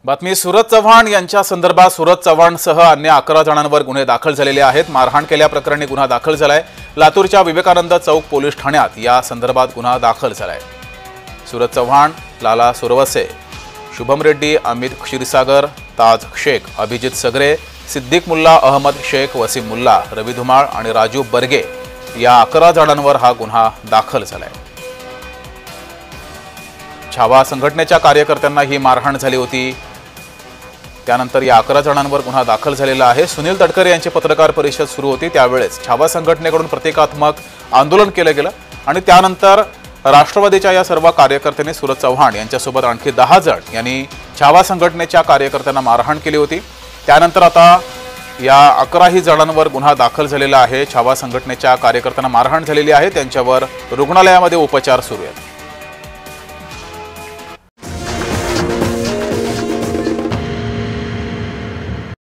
बातमी सूरज चव्हाण यांच्या संदर्भात सूरज चव्हाणसह अन्य 11 जणांवर गुन्हे दाखल झालेले आहेत। मारहाण केल्याप्रकरणी गुन्हा दाखल झालाय। लातूरच्या विवेकानंद चौक पोलीस ठाण्यात या संदर्भात गुन्हा दाखल झालाय। सूरज चव्हाण, लाला सुरवसे, शुभम रेड्डी, अमित क्षीरसागर, ताज शेख, अभिजित सगरे, सिद्दीक मुल्ला, अहमद शेख, वसीम मुल्ला, रवी धुमाळ आणि राजू बर्गे या 11 जणांवर हा गुन्हा दाखल झालाय। छावा संघटनेच्या कार्यकर्त्यांना ही मारहाण झाली होती। त्यानंतर या 11 जणांवर गुन्हा दाखल झालेला आहे। सुनील तटकरे यांची पत्रकार परिषद सुरू होती त्यावेळेस छावा संघटनेकडून प्रतिकात्मक आंदोलन केलं गेलं आणि त्यानंतर राष्ट्रवादीच्या या सर्व कार्यकर्त्यांनी सूरज चव्हाण यांच्यासोबत आणखी 10 जण यांनी छावा संघटनेच्या कार्यकर्त्यांना मारहाण केली होती। त्यानंतर आता या 11 जणांवर गुन्हा दाखल झालेला आहे। छावा संघटनेच्या कार्यकर्त्यांना मारहाण झालेली आहे, त्यांच्यावर रुग्णालयामध्ये उपचार सुरू आहेत।